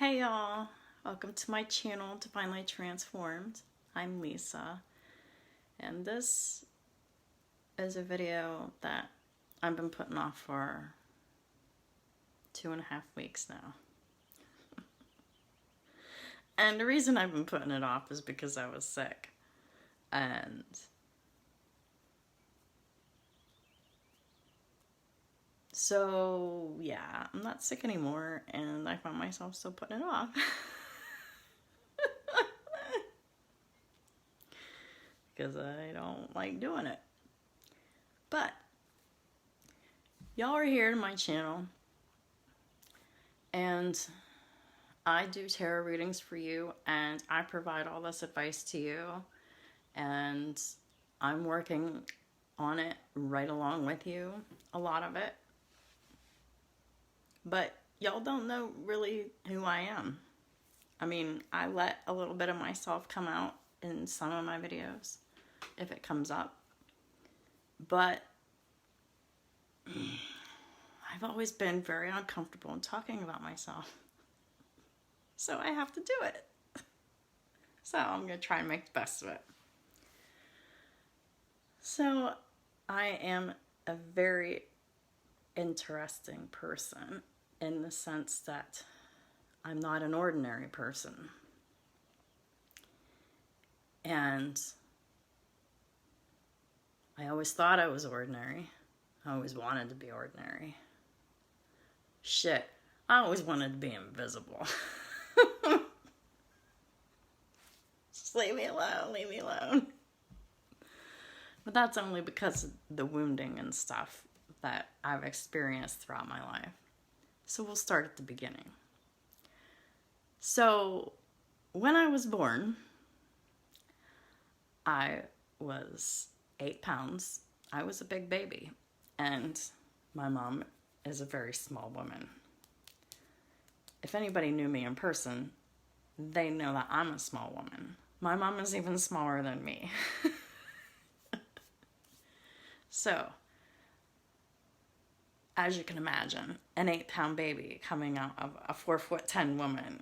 Hey y'all, welcome to my channel, Divinely Transformed. I'm Lisa, and this is a video that I've been putting off for 2.5 weeks now. And the reason I've been putting it off is because I was sick. And so, yeah, I'm not sick anymore, and I found myself still putting it off. Because I don't like doing it. But y'all are here to my channel, and I do tarot readings for you, and I provide all this advice to you, and I'm working on it right along with you, a lot of it. But y'all don't know really who I am. I mean, I let a little bit of myself come out in some of my videos, if it comes up. But I've always been very uncomfortable in talking about myself. So I have to do it. So I'm going to try and make the best of it. So I am a very interesting person in the sense that I'm not an ordinary person. And I always thought I was ordinary. I always wanted to be ordinary. Shit, I always wanted to be invisible. Just leave me alone, leave me alone. But that's only because of the wounding and stuff that I've experienced throughout my life. So we'll start at the beginning. So when I was born, I was 8 pounds. I was a big baby, and my mom is a very small woman. If anybody knew me in person, they know that I'm a small woman. My mom is even smaller than me. So, as you can imagine, an 8-pound baby coming out of a 4'10" woman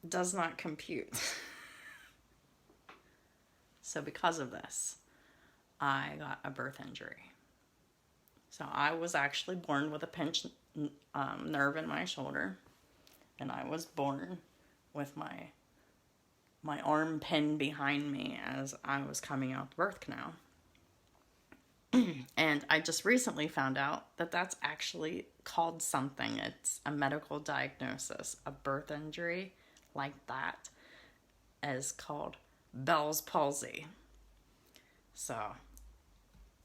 does not compute. So because of this, I got a birth injury. So I was actually born with a pinched nerve in my shoulder, and I was born with my arm pinned behind me as I was coming out the birth canal. And I just recently found out that that's actually called something. It's a medical diagnosis. A birth injury like that is called Bell's palsy. So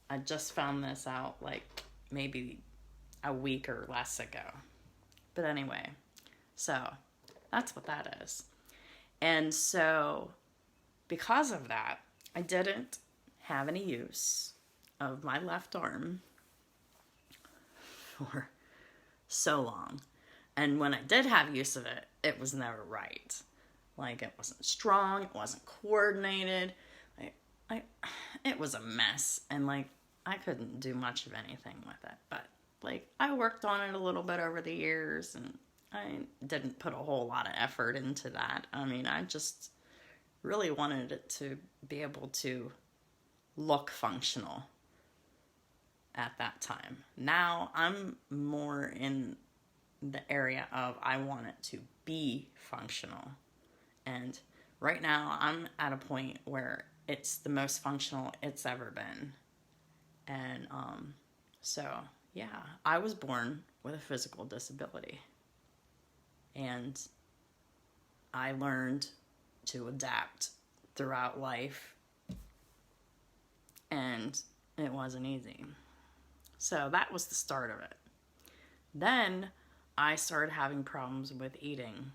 I just found this out like maybe a week or less ago. But anyway, so that's what that is. And so because of that, I didn't have any use of my left arm for so long. And when I did have use of it, it was never right. Like, it wasn't strong, it wasn't coordinated. It was a mess, and like, I couldn't do much of anything with it. But like, I worked on it a little bit over the years, and I didn't put a whole lot of effort into that. I mean, I just really wanted it to be able to look functional at that time. Now I'm more in the area of I want it to be functional. And right now I'm at a point where it's the most functional it's ever been. And so yeah, I was born with a physical disability. And I learned to adapt throughout life. And it wasn't easy. So that was the start of it. Then I started having problems with eating.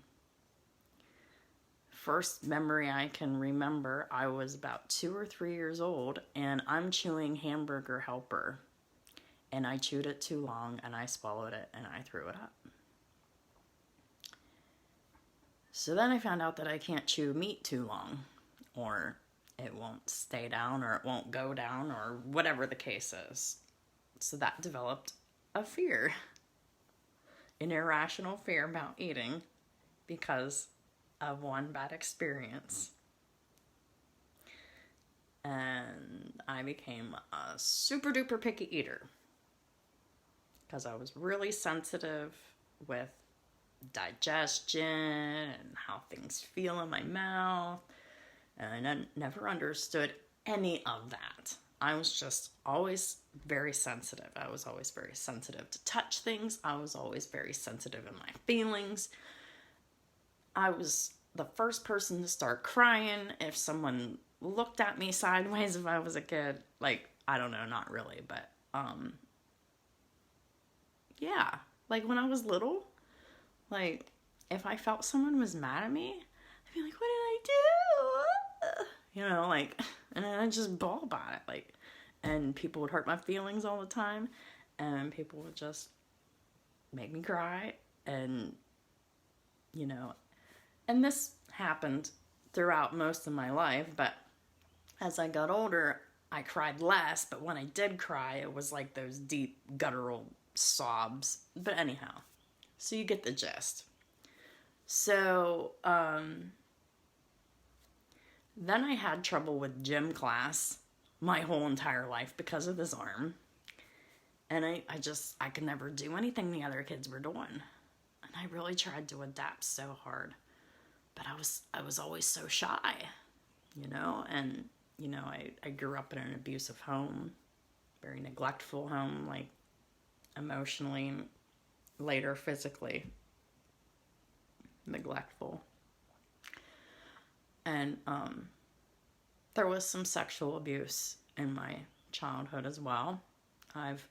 First memory I can remember, I was about 2 or 3 years old, and I'm chewing hamburger helper. And I chewed it too long, and I swallowed it, and I threw it up. So then I found out that I can't chew meat too long, or it won't stay down, or it won't go down, or whatever the case is. So that developed a fear, an irrational fear about eating, because of one bad experience. And I became a super duper picky eater because I was really sensitive with digestion and how things feel in my mouth. And I never understood any of that. I was just always very sensitive. I was always very sensitive to touch things. I was always very sensitive in my feelings. I was the first person to start crying if someone looked at me sideways if I was a kid. Like, I don't know, not really, but, yeah. Like, when I was little, like, if I felt someone was mad at me, I'd be like, what did I do? You know, like, and then I'd just bawl about it, like, and people would hurt my feelings all the time, and people would just make me cry, and, you know, and this happened throughout most of my life, but as I got older, I cried less, but when I did cry, it was like those deep, guttural sobs. But anyhow, so you get the gist. So, then I had trouble with gym class my whole entire life because of this arm. And I could never do anything the other kids were doing. And I really tried to adapt so hard. But I was always so shy, you know, and, you know, I grew up in an abusive home, very neglectful home, like emotionally, later physically neglectful. And there was some sexual abuse in my childhood as well. I've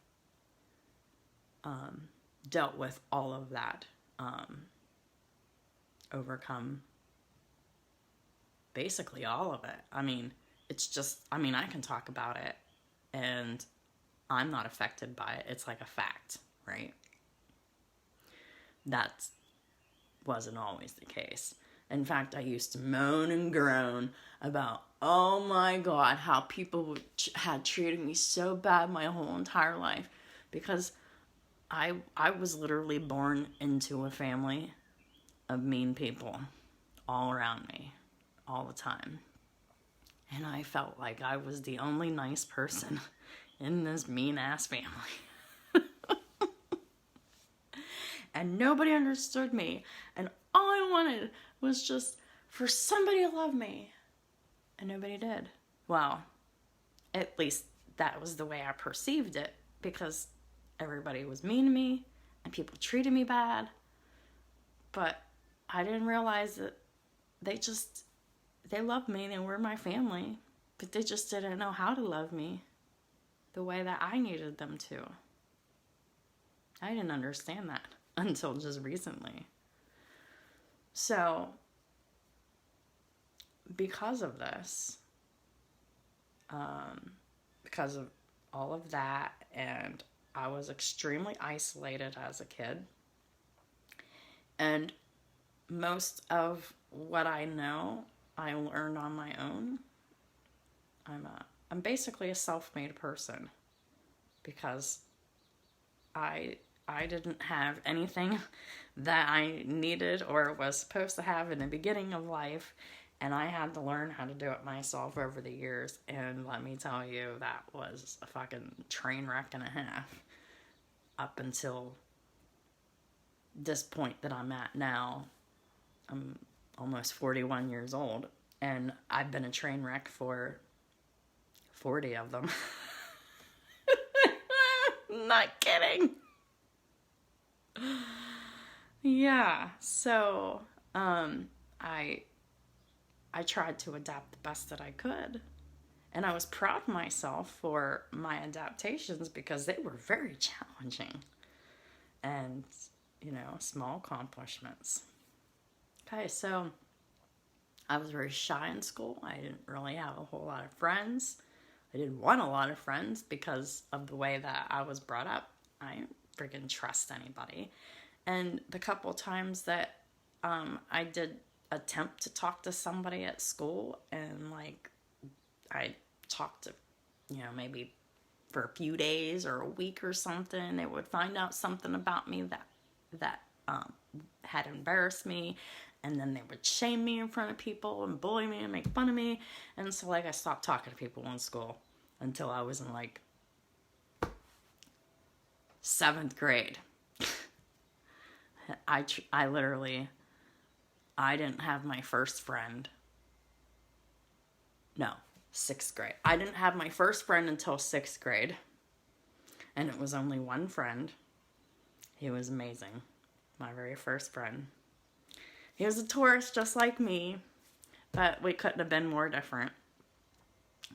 dealt with all of that, overcome basically all of it. I mean, it's just, I mean, I can talk about it and I'm not affected by it. It's like a fact, right? That wasn't always the case. In fact, I used to moan and groan about, oh my God, how people had treated me so bad my whole entire life, because I was literally born into a family of mean people all around me, all the time. And I felt like I was the only nice person in this mean-ass family. And nobody understood me. And all I wanted was just for somebody to love me. And nobody did. Well, at least that was the way I perceived it, because everybody was mean to me and people treated me bad. But I didn't realize that they loved me, they were my family, but they just didn't know how to love me the way that I needed them to. I didn't understand that until just recently. So, because of this, because of all of that, and I was extremely isolated as a kid, and most of what I know, I learned on my own. I'm basically a self-made person, because I didn't have anything that I needed or was supposed to have in the beginning of life, and I had to learn how to do it myself over the years, and let me tell you, that was a fucking train wreck and a half up until this point that I'm at now. I'm almost 41 years old, and I've been a train wreck for 40 of them. Not kidding. Yeah, so I tried to adapt the best that I could, and I was proud of myself for my adaptations, because they were very challenging and, you know, small accomplishments. Okay, so I was very shy in school. I didn't really have a whole lot of friends. I didn't want a lot of friends because of the way that I was brought up. I didn't freaking trust anybody. And the couple times that I did attempt to talk to somebody at school, and like I talked to, you know, maybe for a few days or a week or something, they would find out something about me that had embarrassed me, And then they would shame me in front of people and bully me and make fun of me. And so, like, I stopped talking to people in school until I was in, like, 7th grade. I literally, I didn't have my first friend. No, 6th grade. I didn't have my first friend until 6th grade. And it was only one friend. He was amazing. My very first friend. He was a Taurus just like me, but we couldn't have been more different.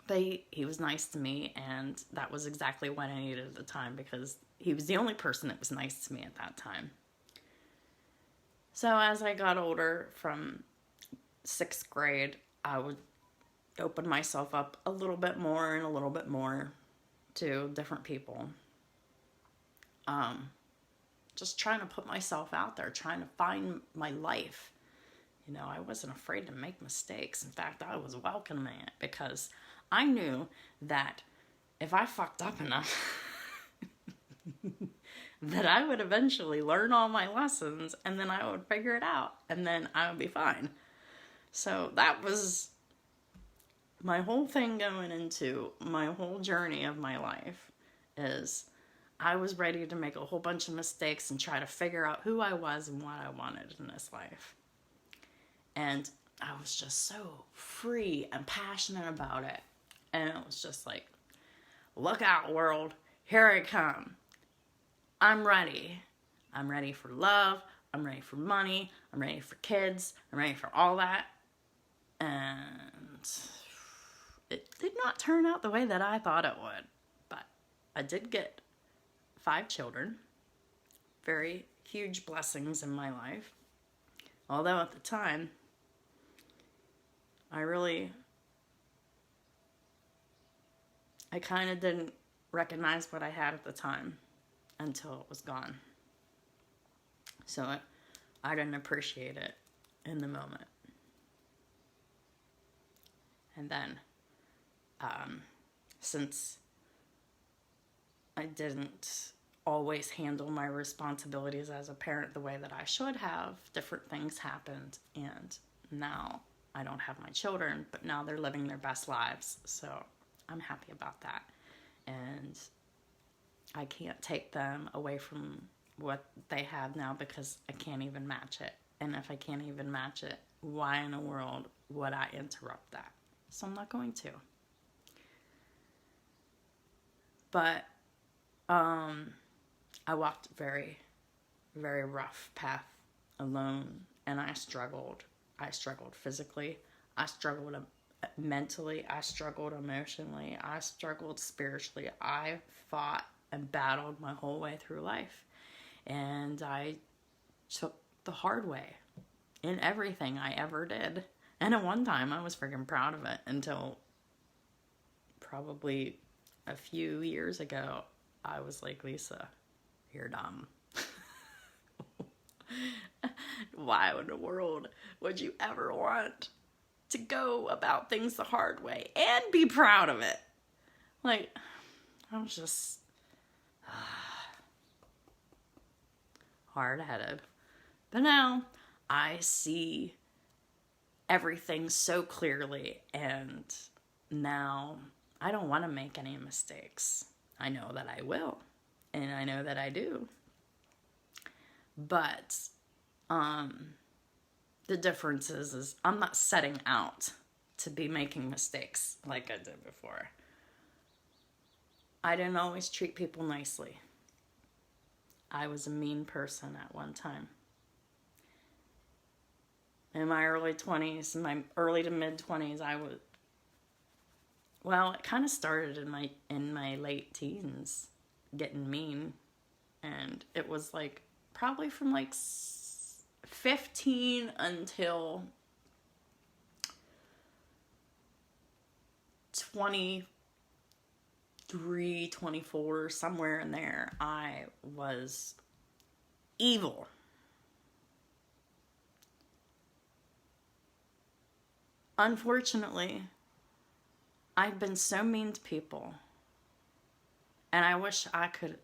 But he was nice to me, and that was exactly what I needed at the time, because he was the only person that was nice to me at that time. So as I got older, from 6th grade, I would open myself up a little bit more and a little bit more to different people. Just trying to put myself out there, trying to find my life. You know, I wasn't afraid to make mistakes. In fact, I was welcoming it, because I knew that if I fucked up enough, that I would eventually learn all my lessons, and then I would figure it out, and then I would be fine. So that was my whole thing going into my whole journey of my life, is I was ready to make a whole bunch of mistakes and try to figure out who I was and what I wanted in this life. And I was just so free and passionate about it. And it was just like, look out, world. Here I come. I'm ready. I'm ready for love. I'm ready for money. I'm ready for kids. I'm ready for all that. And it did not turn out the way that I thought it would. But I did get 5 children. Very huge blessings in my life. Although at the time, I kind of didn't recognize what I had at the time until it was gone. So I didn't appreciate it in the moment. And then, since I didn't always handle my responsibilities as a parent the way that I should have, different things happened, and now I don't have my children, but now they're living their best lives, so I'm happy about that. And I can't take them away from what they have now, because I can't even match it. And if I can't even match it, why in the world would I interrupt that? So I'm not going to. But I walked a very, very rough path alone, and I struggled. I struggled physically. I struggled mentally. I struggled emotionally. I struggled spiritually. I fought and battled my whole way through life. And I took the hard way in everything I ever did. And at one time, I was freaking proud of it, until probably a few years ago, I was like, Lisa, you're dumb. Why in the world would you ever want to go about things the hard way and be proud of it? Like, I was just hard-headed. But now I see everything so clearly, and now I don't want to make any mistakes. I know that I will, and I know that I do. But the difference is I'm not setting out to be making mistakes like I did before. I didn't always treat people nicely. I was a mean person at one time. In my early 20s, in my early to mid 20s, it kind of started in my late teens, getting mean. And it was like probably from like 15 until 23, 24, somewhere in there, I was evil. Unfortunately, I've been so mean to people, and I wish I could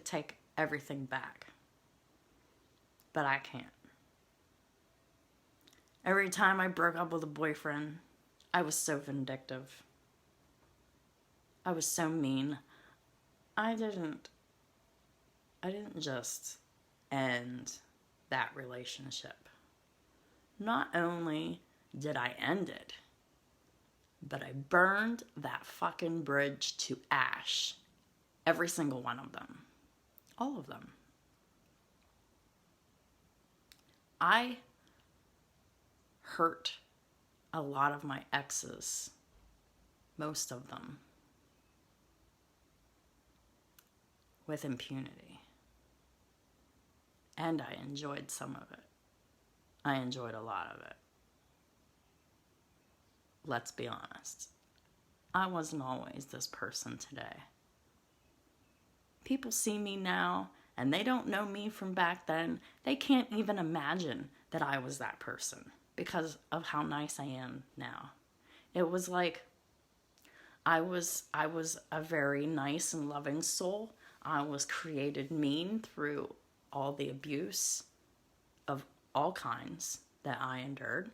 take everything back, but I can't. Every time I broke up with a boyfriend, I was so vindictive. I was so mean. I didn't just end that relationship. Not only did I end it, but I burned that fucking bridge to ash. Every single one of them. All of them. I hurt a lot of my exes. Most of them. With impunity. And I enjoyed some of it. I enjoyed a lot of it. Let's be honest. I wasn't always this person today. People see me now, and they don't know me from back then. They can't even imagine that I was that person because of how nice I am now. It was like I was a very nice and loving soul. I was created mean through all the abuse of all kinds that I endured.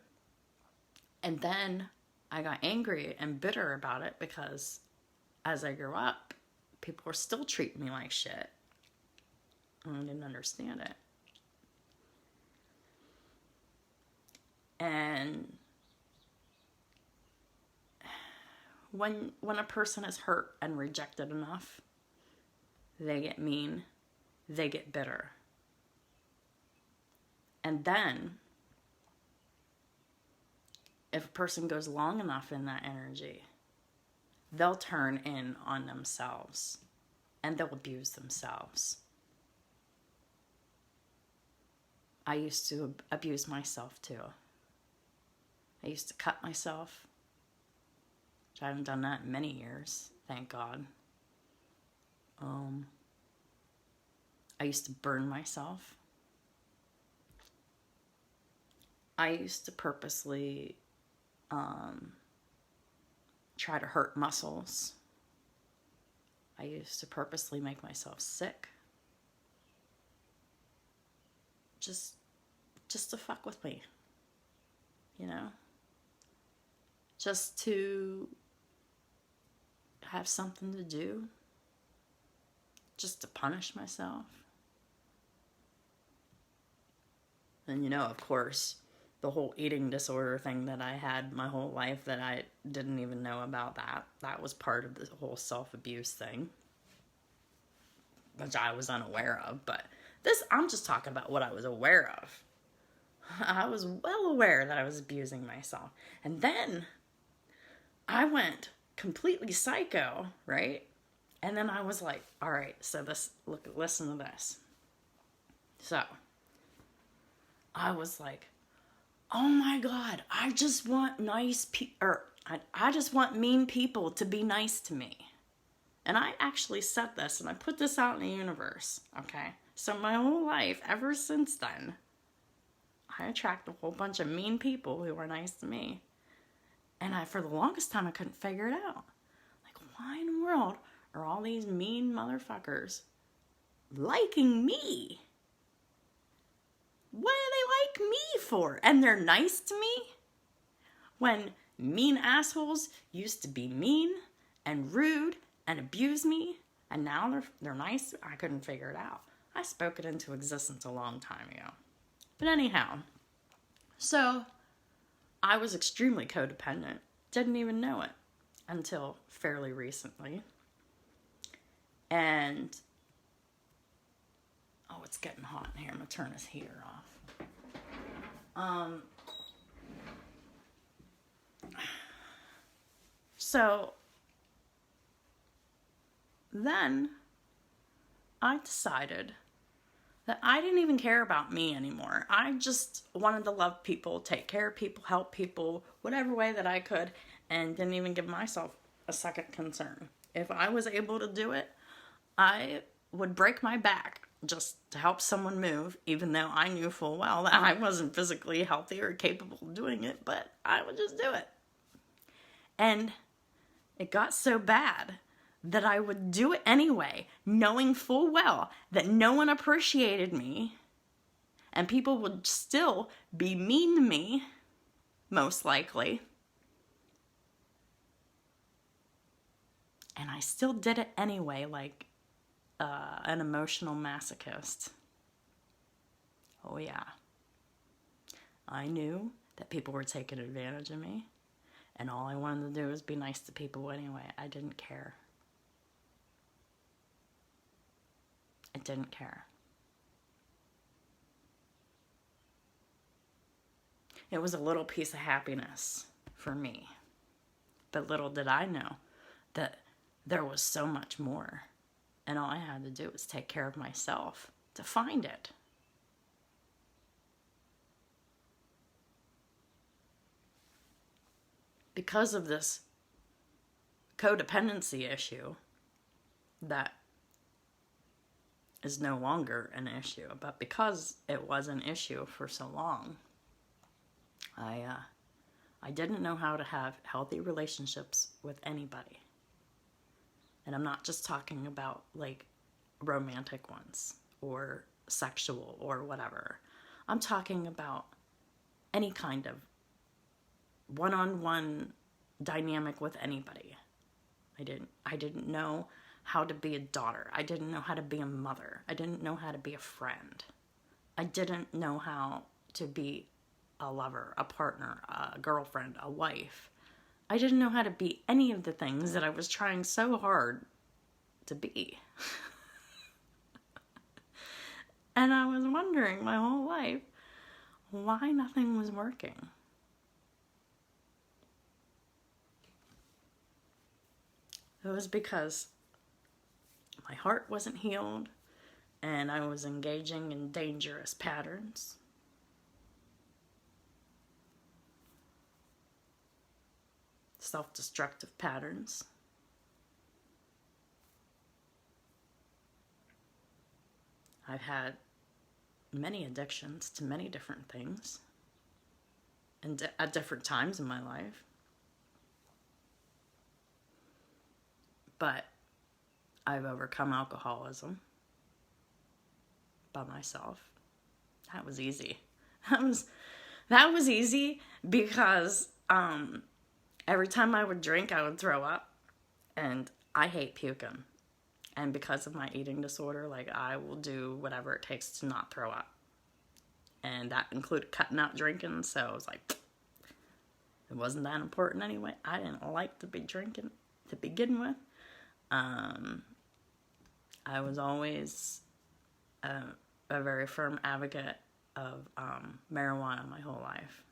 And then I got angry and bitter about it because as I grew up, people were still treating me like shit. And I didn't understand it. And when a person is hurt and rejected enough, they get mean, they get bitter. And then, if a person goes long enough in that energy, they'll turn in on themselves and they'll abuse themselves. I used to abuse myself too. I used to cut myself, which I haven't done that in many years, thank God. I used to burn myself. I used to purposely try to hurt muscles. I used to purposely make myself sick. Just to fuck with me. You know? Just to have something to do. Just to punish myself. And you know, of course, the whole eating disorder thing that I had my whole life that I didn't even know about that was part of the whole self-abuse thing. Which I was unaware of, but I'm just talking about what I was aware of. I was well aware that I was abusing myself. And then I went completely psycho, right? And then I was like, all right, so listen to this. So I was like, oh my God, I just want I just want mean people to be nice to me. And I actually said this, and I put this out in the universe, okay? So my whole life, ever since then, I attract a whole bunch of mean people who are nice to me. And for the longest time, I couldn't figure it out. Like, why in the world are all these mean motherfuckers liking me? What do they like me for? And they're nice to me? When mean assholes used to be mean and rude and abuse me, and now they're nice? I couldn't figure it out. I spoke it into existence a long time ago. But anyhow, so I was extremely codependent. Didn't even know it until fairly recently. And, oh, it's getting hot in here. I'm going to turn this heater off. So then I decided that I didn't even care about me anymore. I just wanted to love people, take care of people, help people, whatever way that I could, and didn't even give myself a second concern. If I was able to do it, I would break my back just to help someone move, even though I knew full well that I wasn't physically healthy or capable of doing it, but I would just do it. And it got so bad that I would do it anyway, knowing full well that no one appreciated me, and people would still be mean to me, most likely. And I still did it anyway, like an emotional masochist. Oh yeah. I knew that people were taking advantage of me, and all I wanted to do was be nice to people anyway. I didn't care. I didn't care. It was a little piece of happiness for me. But little did I know that there was so much more. And all I had to do was take care of myself to find it. Because of this codependency issue that is no longer an issue, but because it was an issue for so long, I didn't know how to have healthy relationships with anybody. And I'm not just talking about like romantic ones or sexual or whatever. I'm talking about any kind of one-on-one dynamic with anybody. I didn't know how to be a daughter. I didn't know how to be a mother. I didn't know how to be a friend. I didn't know how to be a lover, a partner, a girlfriend, a wife. I didn't know how to be any of the things that I was trying so hard to be. And I was wondering my whole life why nothing was working. It was because my heart wasn't healed and I was engaging in dangerous patterns. Self-destructive patterns. I've had many addictions to many different things and at different times in my life. But I've overcome alcoholism by myself. That was easy. That was easy because every time I would drink, I would throw up, and I hate puking. And because of my eating disorder, like, I will do whatever it takes to not throw up. And that included cutting out drinking, so I was like, it wasn't that important anyway. I didn't like to be drinking to begin with. I was always a very firm advocate of marijuana my whole life.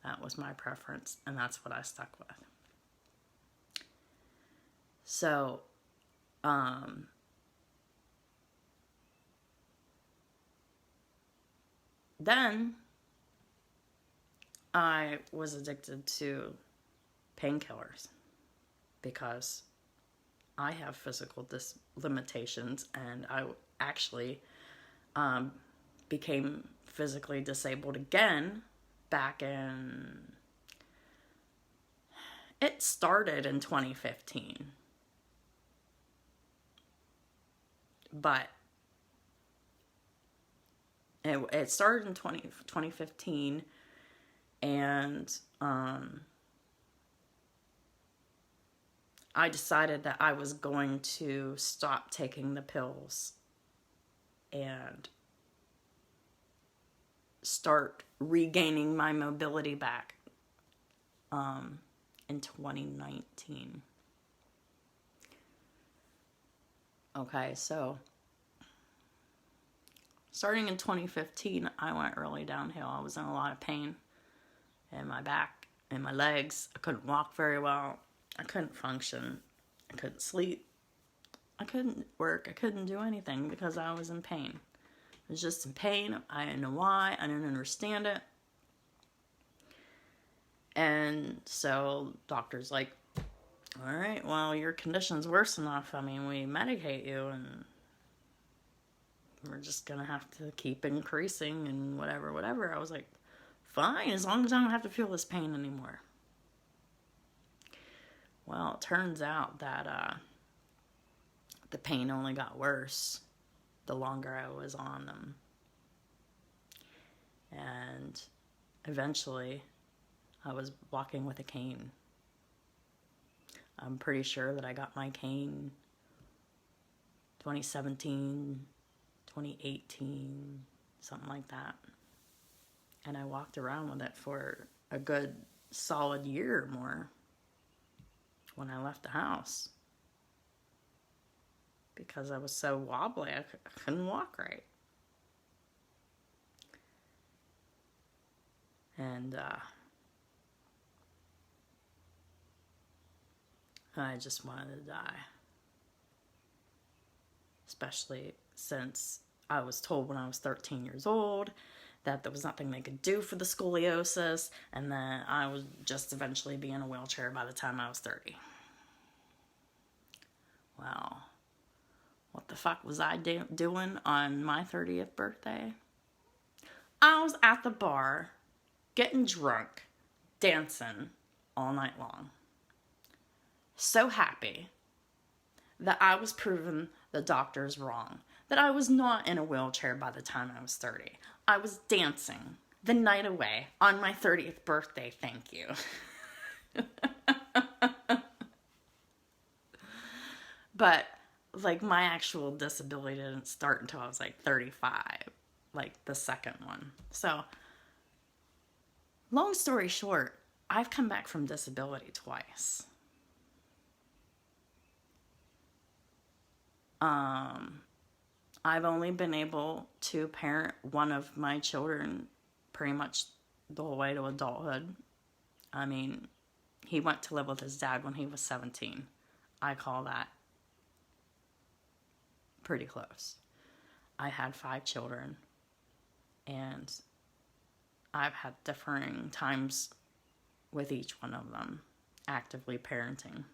That was my preference, and that's what I stuck with. So, then I was addicted to painkillers because I have physical limitations, and I actually became physically disabled again back in... It started in 2015. But it started in 2015, and I decided that I was going to stop taking the pills and start regaining my mobility back in 2019. Okay, so starting in 2015, I went really downhill. I was in a lot of pain in my back, in my legs. I couldn't walk very well. I couldn't function. I couldn't sleep. I couldn't work. I couldn't do anything because I was in pain. I was just in pain. I didn't know why. I didn't understand it. And so doctor's like, all right, well, your condition's worse enough. I mean, we medicate you and we're just going to have to keep increasing and whatever. I was like, fine, as long as I don't have to feel this pain anymore. Well, it turns out that the pain only got worse the longer I was on them. And eventually, I was walking with a cane. I'm pretty sure that I got my cane 2017, 2018, something like that. And I walked around with it for a good solid year or more when I left the house. Because I was so wobbly, I couldn't walk right. And I just wanted to die. Especially since I was told when I was 13 years old that there was nothing they could do for the scoliosis, and that I would just eventually be in a wheelchair by the time I was 30. Well, what the fuck was I doing on my 30th birthday? I was at the bar, getting drunk, dancing all night long. So happy that I was proving the doctors wrong. That I was not in a wheelchair by the time I was 30. I was dancing the night away on my 30th birthday, thank you. But, like, my actual disability didn't start until I was, like, 35. Like, the second one. So, long story short, I've come back from disability twice. I've only been able to parent one of my children pretty much the whole way to adulthood. I mean, he went to live with his dad when he was 17. I call that pretty close. I had 5 children, and I've had differing times with each one of them actively parenting.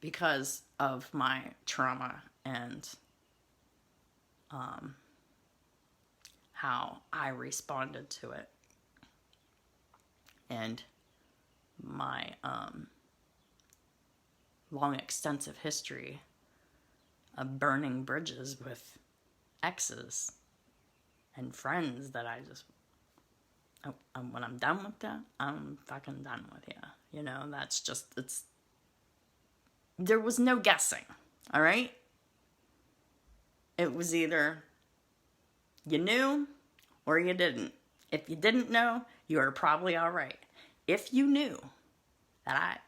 Because of my trauma and how I responded to it. And my long, extensive history of burning bridges with exes and friends that I just, when I'm done with that, I'm fucking done with you. You know, that's just, there was no guessing, all right? It was either you knew or you didn't. If you didn't know, you were probably all right. If you knew that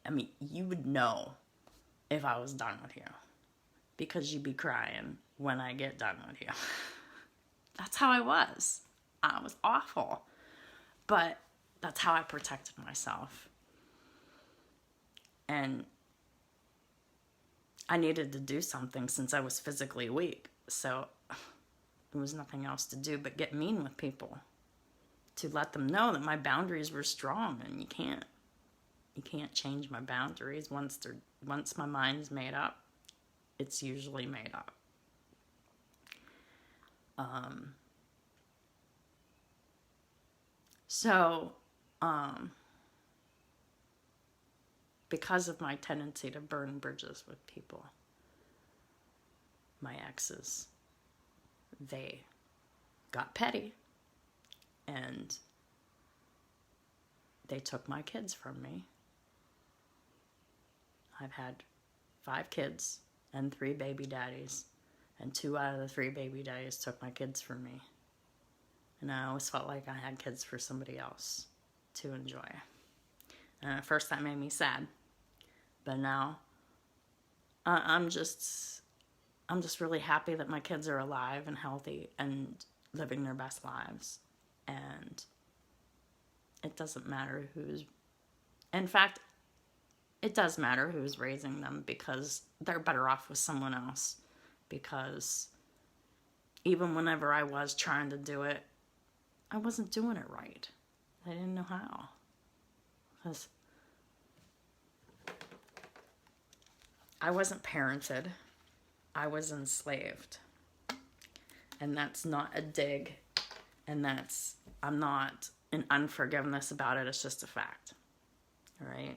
I mean, you would know if I was done with you, because you'd be crying when I get done with you. That's how I was. I was awful. But that's how I protected myself. And I needed to do something since I was physically weak. So there was nothing else to do but get mean with people, to let them know that my boundaries were strong, and you can't change my boundaries. Once my mind's made up, it's usually made up. Because of my tendency to burn bridges with people, my exes, they got petty, and they took my kids from me. I've had 5 kids and 3 baby daddies, and 2 out of the 3 baby daddies took my kids from me. And I always felt like I had kids for somebody else to enjoy. And at first that made me sad. But now, I'm just really happy that my kids are alive and healthy and living their best lives. And it doesn't matter in fact, it does matter who's raising them, because they're better off with someone else. Because even whenever I was trying to do it, I wasn't doing it right. I didn't know how. Because I wasn't parented. I was enslaved. And that's not a dig. And I'm not in unforgiveness about it. It's just a fact. All right?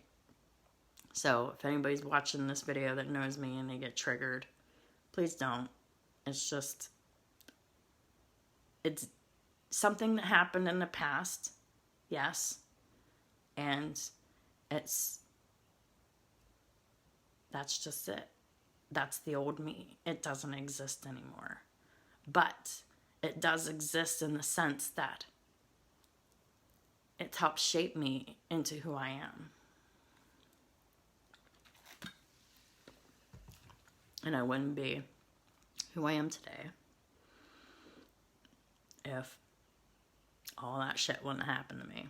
So if anybody's watching this video that knows me and they get triggered, please don't. It's something that happened in the past, yes, and that's just it. That's the old me. It doesn't exist anymore. But it does exist in the sense that it's helped shape me into who I am. And I wouldn't be who I am today if all that shit wouldn't happen to me.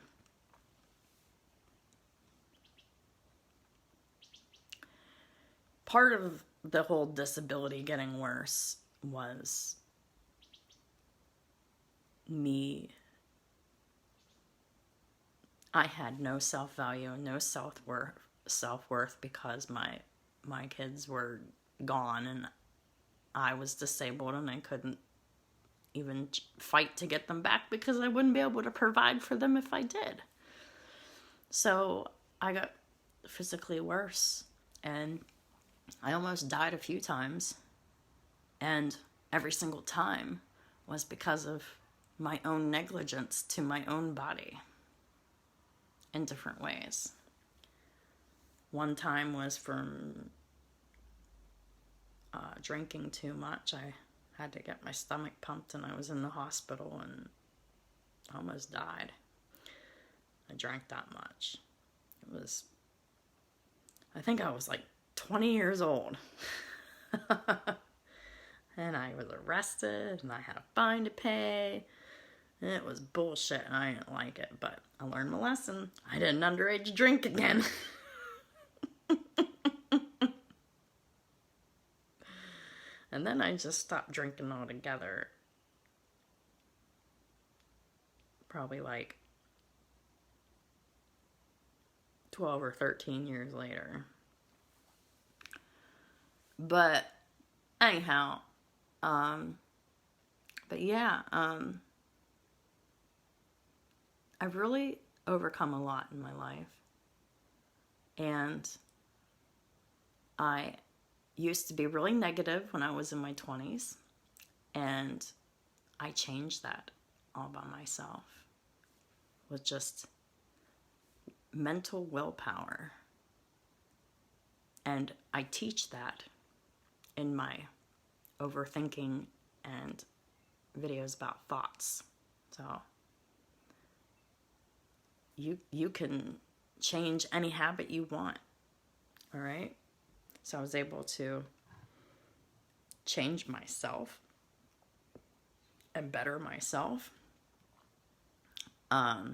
Part of the whole disability getting worse was me. I had no self-value and no self-worth because my kids were gone and I was disabled and I couldn't even fight to get them back because I wouldn't be able to provide for them if I did. So I got physically worse and I almost died a few times, and every single time was because of my own negligence to my own body in different ways. One time was from drinking too much. I had to get my stomach pumped and I was in the hospital and almost died. I drank that much. I think I was like 20 years old. And I was arrested and I had a fine to pay. And it was bullshit and I didn't like it, but I learned my lesson. I didn't underage drink again. And then I just stopped drinking altogether. Probably like 12 or 13 years later. But anyhow, but yeah, I've really overcome a lot in my life. And I used to be really negative when I was in my 20s. And I changed that all by myself with just mental willpower. And I teach that in my overthinking and videos about thoughts. So you can change any habit you want. All right? So I was able to change myself and better myself. I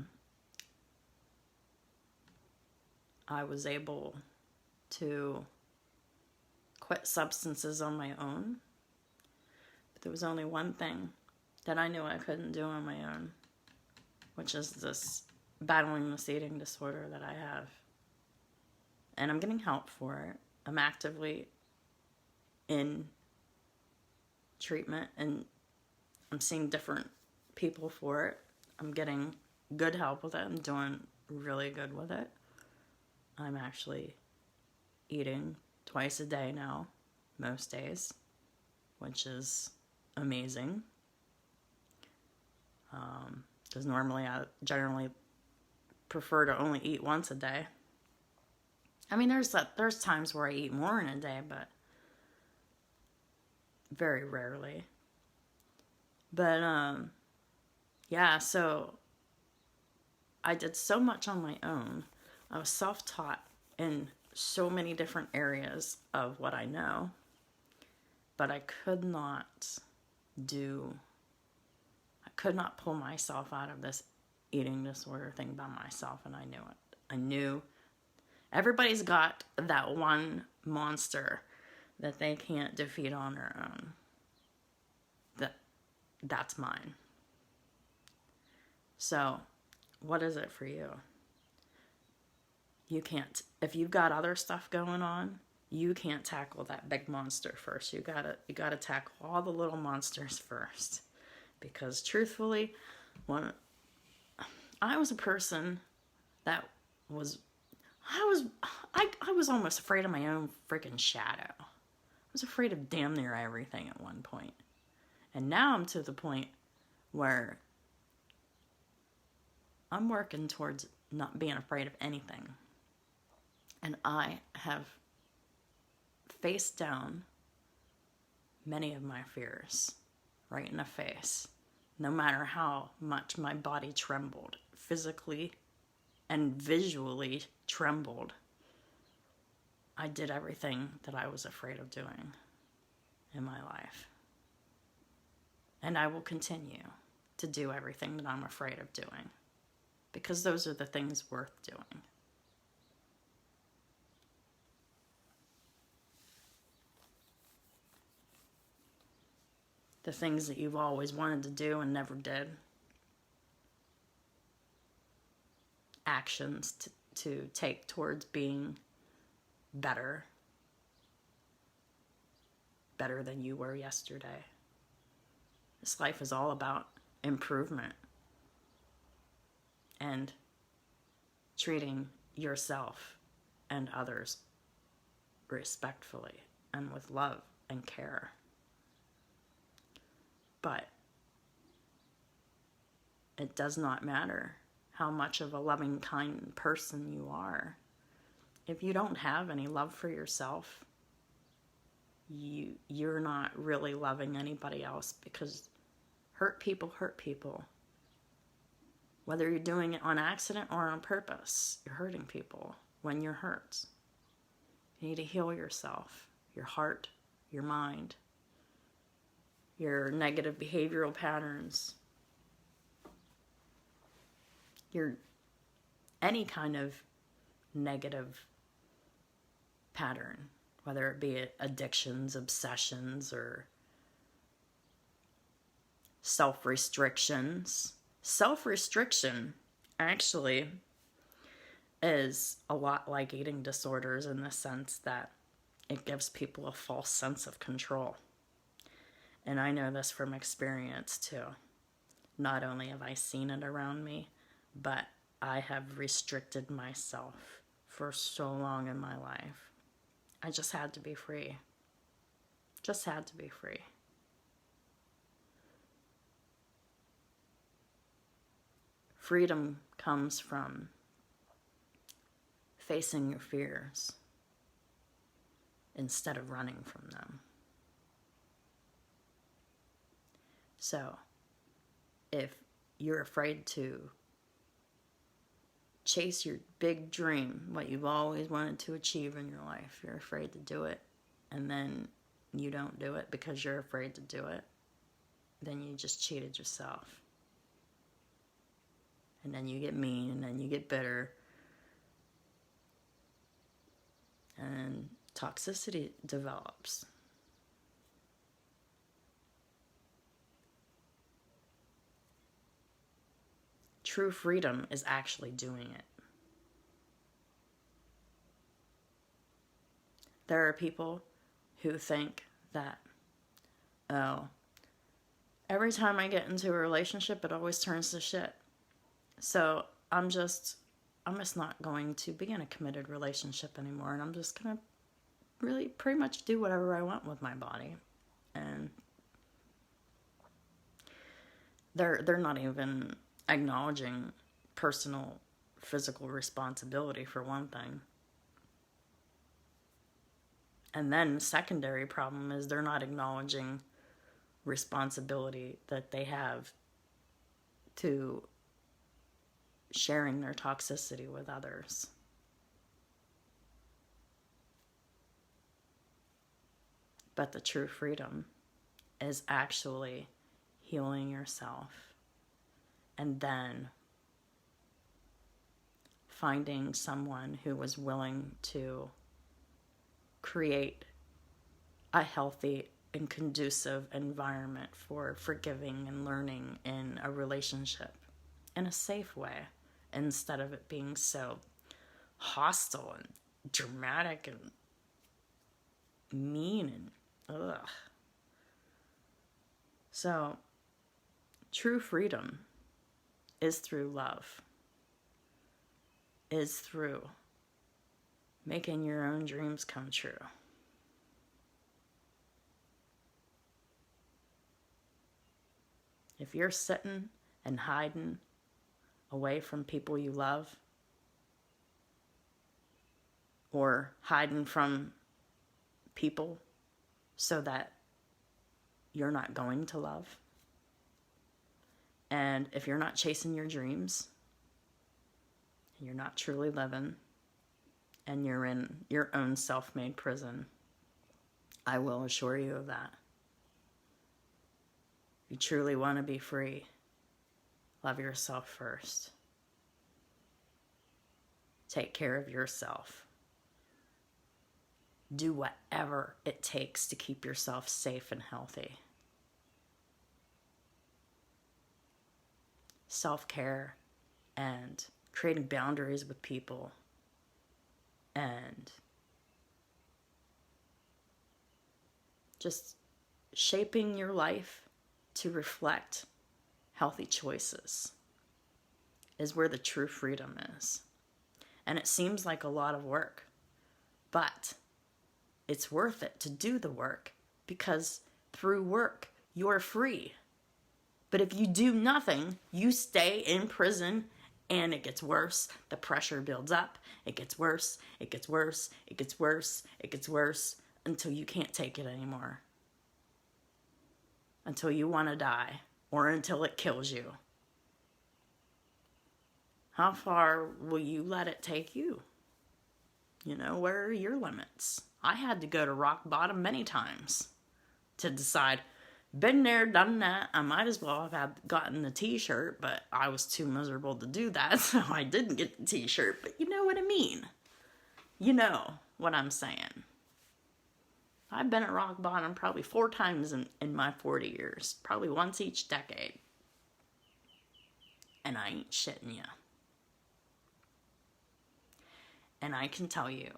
was able to quit substances on my own. But there was only one thing that I knew I couldn't do on my own, which is this battling this eating disorder that I have. And I'm getting help for it. I'm actively in treatment and I'm seeing different people for it. I'm getting good help with it. I'm doing really good with it. I'm actually eating twice a day now, most days, which is amazing. Because normally I generally prefer to only eat once a day. I mean, there's times where I eat more in a day, but very rarely. But, yeah, so I did so much on my own. I was self-taught in so many different areas of what I know, but I could not pull myself out of this eating disorder thing by myself, and I knew it. I knew everybody's got that one monster that they can't defeat on their own. That's mine. So, what is it for you? You can't, if you've got other stuff going on, you can't tackle that big monster first. You gotta tackle all the little monsters first. Because truthfully, when I was a person that was, I was almost afraid of my own freaking shadow. I was afraid of damn near everything at one point. And now I'm to the point where I'm working towards not being afraid of anything. And I have faced down many of my fears right in the face, no matter how much my body trembled, physically and visually trembled. I did everything that I was afraid of doing in my life. And I will continue to do everything that I'm afraid of doing, because those are the things worth doing. The things that you've always wanted to do and never did. Actions to take towards being better than you were yesterday. This life is all about improvement and treating yourself and others respectfully and with love and care. But it does not matter how much of a loving, kind person you are. If you don't have any love for yourself, you're not really loving anybody else, because hurt people hurt people. Whether you're doing it on accident or on purpose, you're hurting people when you're hurt. You need to heal yourself, your heart, your mind, your negative behavioral patterns, your any kind of negative pattern, whether it be addictions, obsessions, or self-restrictions. Self-restriction actually is a lot like eating disorders, in the sense that it gives people a false sense of control. And I know this from experience too. Not only have I seen it around me, but I have restricted myself for so long in my life. I just had to be free. Just had to be free. Freedom comes from facing your fears instead of running from them. So, if you're afraid to chase your big dream, what you've always wanted to achieve in your life, you're afraid to do it, and then you don't do it because you're afraid to do it, then you just cheated yourself. And then you get mean, and then you get bitter, and toxicity develops. True freedom is actually doing it. There are people who think that, oh, every time I get into a relationship, it always turns to shit. So I'm just not going to be in a committed relationship anymore, and I'm just going to really pretty much do whatever I want with my body. And they're not even acknowledging personal physical responsibility, for one thing. And then the secondary problem is they're not acknowledging responsibility that they have to sharing their toxicity with others. But the true freedom is actually healing yourself, and then finding someone who was willing to create a healthy and conducive environment for forgiving and learning in a relationship in a safe way, instead of it being so hostile and dramatic and mean and ugh. So, true freedom is through love, is through making your own dreams come true. If you're sitting and hiding away from people you love, or hiding from people so that you're not going to love. And if you're not chasing your dreams, you're not truly living, and you're in your own self-made prison, I will assure you of that. If you truly want to be free, love yourself first. Take care of yourself. Do whatever it takes to keep yourself safe and healthy. Self-care and creating boundaries with people and just shaping your life to reflect healthy choices is where the true freedom is. And it seems like a lot of work, but it's worth it to do the work, because through work, you're free. But if you do nothing, you stay in prison, and it gets worse. The pressure builds up. It gets worse. It gets worse. It gets worse. It gets worse until you can't take it anymore. Until you want to die, or until it kills you. How far will you let it take you? You know, where are your limits? I had to go to rock bottom many times to decide, been there, done that. I might as well have gotten the t-shirt, but I was too miserable to do that, so I didn't get the t-shirt. But you know what I mean. You know what I'm saying. I've been at rock bottom probably 4 times in my 40 years. Probably once each decade. And I ain't shitting you. And I can tell you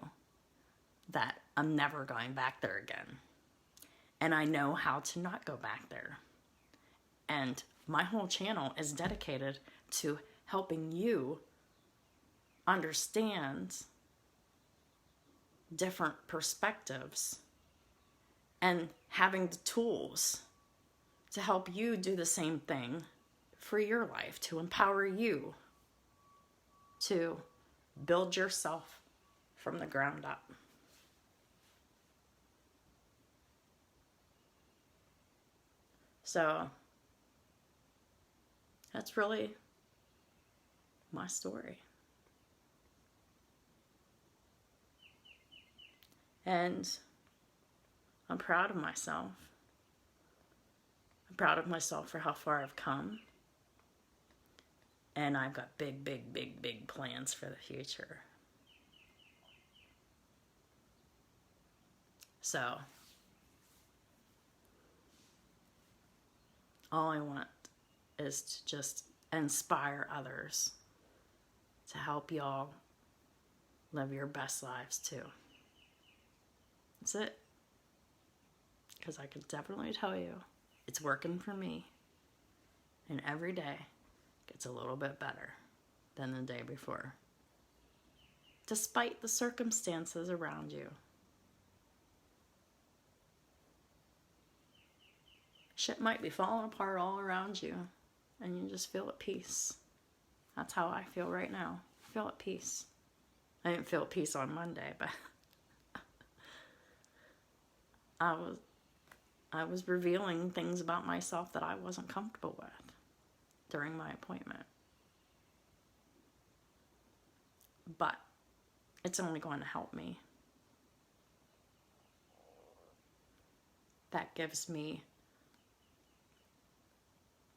that I'm never going back there again. And I know how to not go back there. And my whole channel is dedicated to helping you understand different perspectives and having the tools to help you do the same thing for your life, to empower you to build yourself from the ground up. So that's really my story. And I'm proud of myself. I'm proud of myself for how far I've come. And I've got big, big, big, big plans for the future. So, all I want is to just inspire others to help y'all live your best lives too. That's it. Because I can definitely tell you, it's working for me. And every day gets a little bit better than the day before. Despite the circumstances around you. Shit might be falling apart all around you, and you just feel at peace. That's how I feel right now. I feel at peace. I didn't feel at peace on Monday, but I was revealing things about myself that I wasn't comfortable with during my appointment. But it's only going to help me. That gives me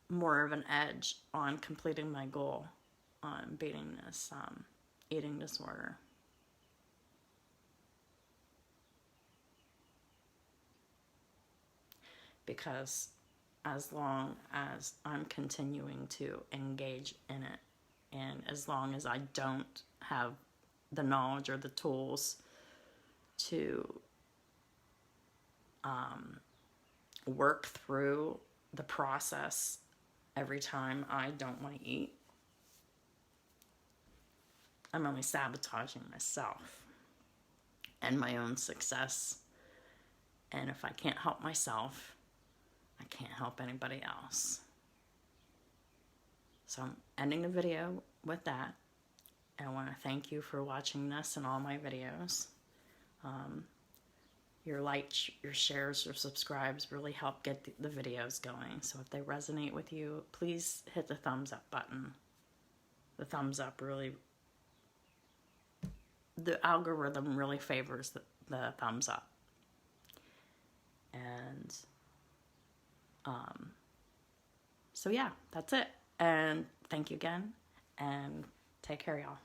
more of an edge on completing my goal on beating this eating disorder. Because as long as I'm continuing to engage in it, and as long as I don't have the knowledge or the tools to work through the process every time I don't want to eat, I'm only sabotaging myself and my own success. And if I can't help myself, I can't help anybody else. So I'm ending the video with that. And I want to thank you for watching this and all my videos. Your likes, your shares, your subscribes really help get the videos going. So if they resonate with you, please hit the thumbs up button. The thumbs up really, the algorithm really favors the thumbs up. And so yeah, that's it. And thank you again, and take care, y'all.